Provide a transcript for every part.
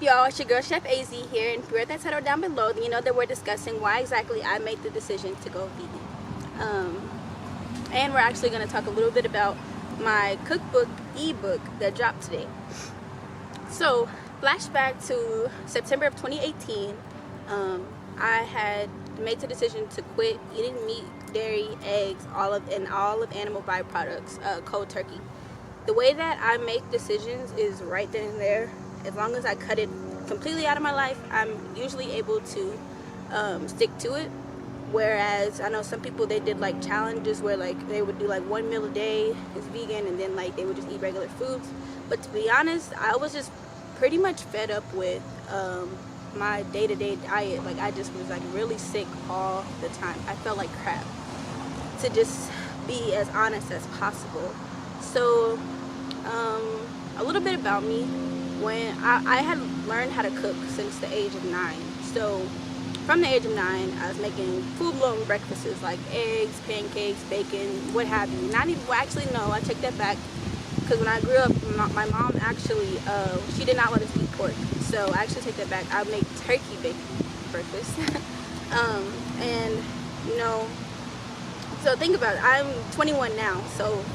y'all? It's your girl Chef AZ here, and if you read that title down below, then you know that we're discussing why exactly I made the decision to go vegan. And we're actually going to talk a little bit about my cookbook ebook that dropped today. So, flashback to September of 2018, I had made the decision to quit eating meat, dairy, eggs, all of animal byproducts, cold turkey. The way that I make decisions is right then and there. As long as I cut it completely out of my life, I'm usually able to stick to it. Whereas I know some people, they did like challenges where like they would do like 1 meal a day is vegan, and then like they would just eat regular foods. But to be honest, I was just pretty much fed up with my day-to-day diet. Like I just was like really sick all the time. I felt like crap, to just be as honest as possible. So a little bit about me. When I had learned how to cook since the age of 9. So from the age of 9, I was making full-blown breakfasts like eggs, pancakes, bacon, what have you. Not even, well, actually no, I take that back, because when I grew up, my mom actually, she did not let us eat pork. So I actually take that back. I made turkey bacon breakfast. And you know, so think about it. I'm 21 now, so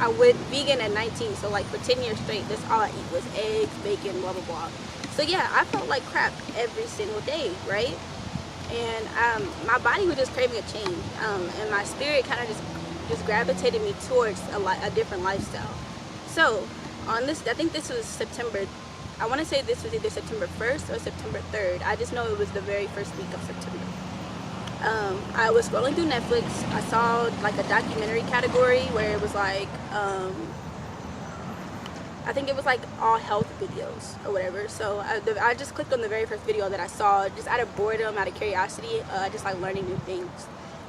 I went vegan at 19, so like for 10 years straight, that's all I eat was eggs, bacon, blah, blah, blah. So yeah, I felt like crap every single day, right? And my body was just craving a change, and my spirit kind of just gravitated me towards a different lifestyle. So on this, I think this was September, I want to say this was either September 1st or September 3rd. I just know it was the very first week of September. I was scrolling through Netflix. I saw like a documentary category where it was like, I think it was like all health videos or whatever. So I just clicked on the very first video that I saw, just out of boredom, out of curiosity, just like learning new things.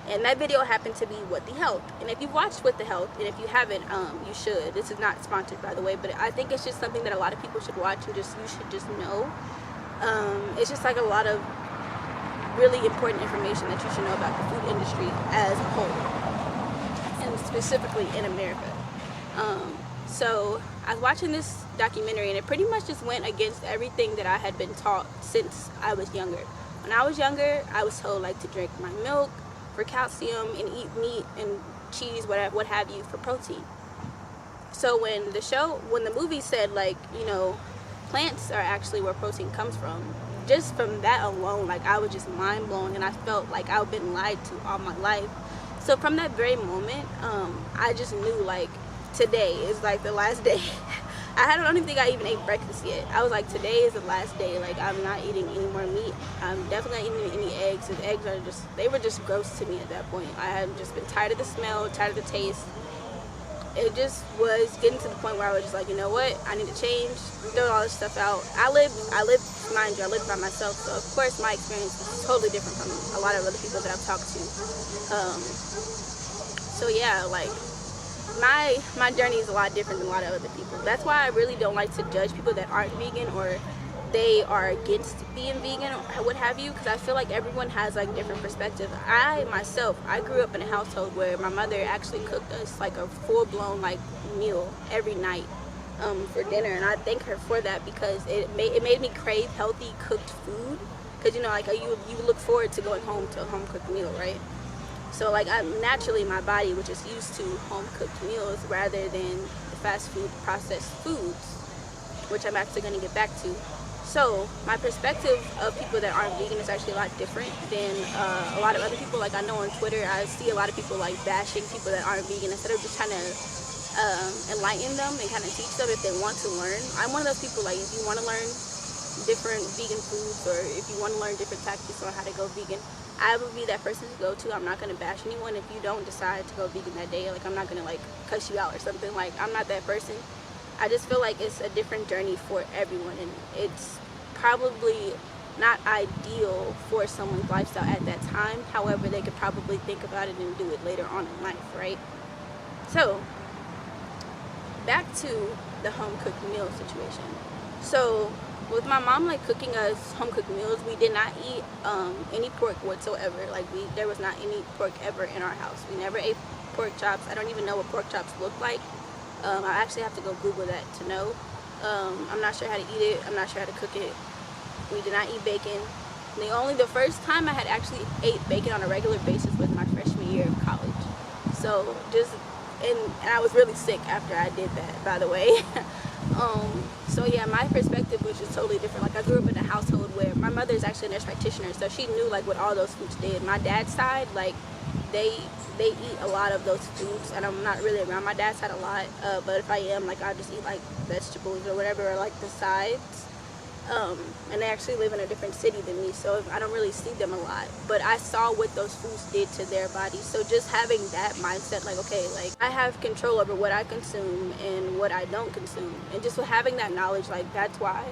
And that video happened to be What the Health. And if you've watched What the Health, and if you haven't, you should. This is not sponsored, by the way, but I think it's just something that a lot of people should watch, and you should just know. It's just like a lot of really important information that you should know about the food industry as a whole, and specifically in America. So I was watching this documentary, and it pretty much just went against everything that I had been taught since I was younger. When I was younger, I was told like to drink my milk for calcium and eat meat and cheese, what have you, for protein. So when the movie said like, you know, plants are actually where protein comes from, just from that alone, like I was just mind blown, and I felt like I've been lied to all my life. So from that very moment, I just knew like today is like the last day. I don't even think I even ate breakfast yet. I was like, today is the last day. Like I'm not eating any more meat. I'm definitely not eating any eggs. And eggs are they were just gross to me at that point. I had just been tired of the smell, tired of the taste. It just was getting to the point where I was just like, you know what, I need to change, throw all this stuff out. I live, mind you, I live by myself, so of course my experience is totally different from a lot of other people that I've talked to. So yeah, like my journey is a lot different than a lot of other people. That's why I really don't like to judge people that aren't vegan, or they are against being vegan or what have you, because I feel like everyone has like different perspectives. I grew up in a household where my mother actually cooked us like a full-blown like meal every night for dinner, and I thank her for that, because it made me crave healthy cooked food, because you know, like you look forward to going home to a home-cooked meal, right? So like naturally my body was just used to home-cooked meals rather than the fast food processed foods, which I'm actually going to get back to. So my perspective of people that aren't vegan is actually a lot different than a lot of other people. Like I know on Twitter, I see a lot of people like bashing people that aren't vegan instead of just trying to enlighten them and kind of teach them if they want to learn. I'm one of those people, like if you want to learn different vegan foods, or if you want to learn different tactics on how to go vegan, I would be that person to go to. I'm not going to bash anyone if you don't decide to go vegan that day. Like I'm not going to like cuss you out or something. Like I'm not that person. I just feel like it's a different journey for everyone, and it's probably not ideal for someone's lifestyle at that time. However, they could probably think about it and do it later on in life, right? So back to the home-cooked meal situation. So with my mom like cooking us home-cooked meals, we did not eat any pork whatsoever. Like there was not any pork ever in our house. We never ate pork chops. I don't even know what pork chops look like. I actually have to go Google that to know. I'm not sure how to eat it. I'm not sure how to cook it. We did not eat bacon. The first time I had actually ate bacon on a regular basis was my freshman year of college. So and I was really sick after I did that, by the way. So yeah, my perspective was just totally different. Like, I grew up in a household where my mother is actually a nurse practitioner, so she knew like what all those foods did. My dad's side, like, they eat a lot of those foods, and I'm not really around my dad's side a lot, but if I am, like, I'll just eat like vegetables or whatever, or like the sides. And they actually live in a different city than me, so I don't really see them a lot, but I saw what those foods did to their bodies. So just having that mindset, like, okay, like, I have control over what I consume and what I don't consume, and just having that knowledge, like, that's why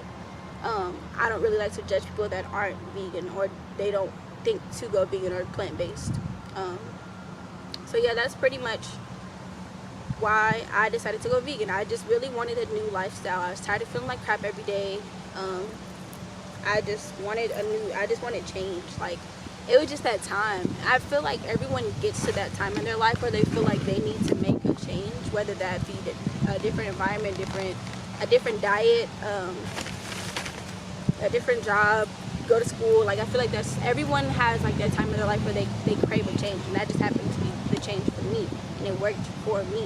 I don't really like to judge people that aren't vegan, or they don't think to go vegan or plant-based. So yeah, that's pretty much why I decided to go vegan. I just really wanted a new lifestyle. I was tired of feeling like crap every day. I just wanted change. Like, it was just that time. I feel like everyone gets to that time in their life where they feel like they need to make a change, whether that be a different environment, a different diet, a different job, go to school. Like, I feel like everyone has like that time in their life where they crave a change, and that just happened to be the change for me, and it worked for me.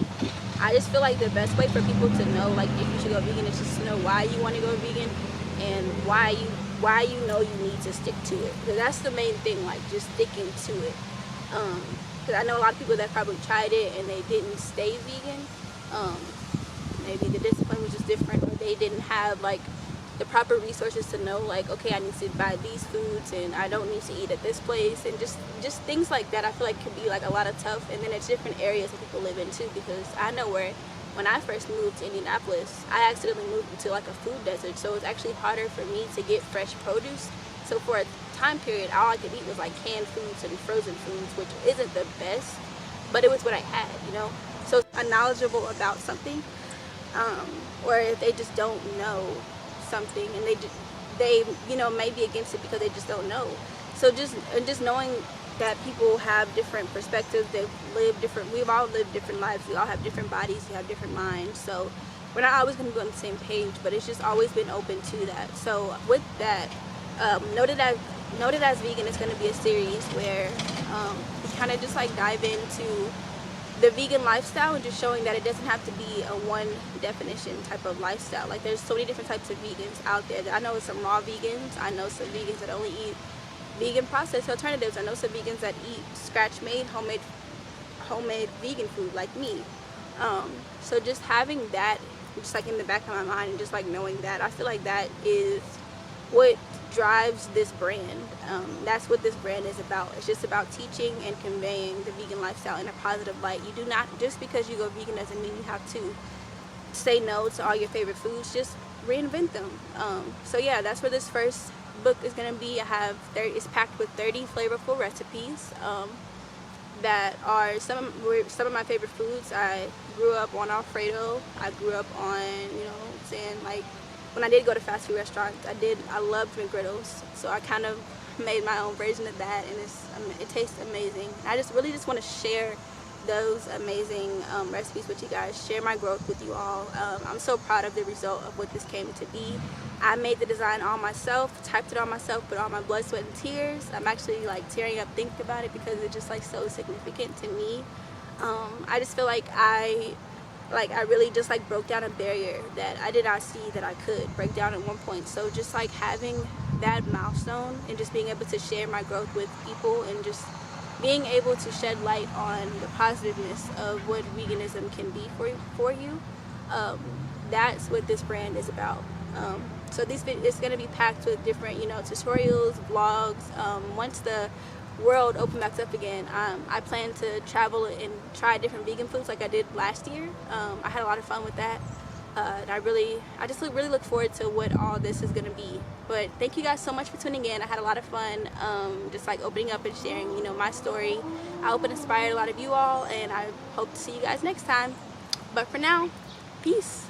I just feel like the best way for people to know, like, if you should go vegan is just to know why you want to go vegan, and why you know you need to stick to it. Because that's the main thing, like, just sticking to it. Because I know a lot of people that probably tried it and they didn't stay vegan. Maybe the discipline was just different, or they didn't have like the proper resources to know, like, okay, I need to buy these foods and I don't need to eat at this place, and just things like that. I feel like could be like a lot of tough, and then it's different areas that people live in too, because I know when I first moved to Indianapolis, I accidentally moved into like a food desert, so it's actually harder for me to get fresh produce. So for a time period, all I could eat was like canned foods and frozen foods, which isn't the best, but it was what I had, you know. So knowledgeable about something, or if they just don't know something, and they you know, may be against it because they just don't know. So just knowing that people have different perspectives, we've all lived different lives, we all have different bodies, we have different minds, so we're not always going to be on the same page, but it's just always been open to that. So with that, Noted as Vegan is going to be a series where we kind of just like dive into the vegan lifestyle, and just showing that it doesn't have to be a one definition type of lifestyle. Like, there's so many different types of vegans out there. I know some raw vegans, I know some vegans that only eat vegan processed alternatives, I know some vegans that eat scratch-made, homemade vegan food like me. So just having that just like in the back of my mind, and just like knowing that, I feel like that is what drives this brand. That's what this brand is about. It's just about teaching and conveying the vegan lifestyle in a positive light. You do not, just because you go vegan doesn't mean you have to say no to all your favorite foods. Just reinvent them. So yeah, that's where this first book is going to be. It's packed with 30 flavorful recipes that are some of my favorite foods. I grew up on Alfredo. I grew up on, you know what I'm saying, like, when I did go to fast food restaurants, I loved McGriddles, so I kind of made my own version of that, and it tastes amazing. I just really want to share those amazing recipes with you guys, share my growth with you all. I'm so proud of the result of what this came to be. I made the design all myself, typed it all myself, put all my blood, sweat, and tears. I'm actually like tearing up thinking about it because it's just like so significant to me. I just feel like I really just like broke down a barrier that I did not see that I could break down at one point. So just like having that milestone and just being able to share my growth with people, and just being able to shed light on the positiveness of what veganism can be for you, that's what this brand is about. So it's going to be packed with different, you know, tutorials, vlogs. Once the world open back up again, I plan to travel and try different vegan foods like I did last year. I had a lot of fun with that, and I just really look forward to what all this is going to be. But thank you guys so much for tuning in. I had a lot of fun, just like opening up and sharing, you know, my story. I hope it inspired a lot of you all, and I hope to see you guys next time. But for now, peace.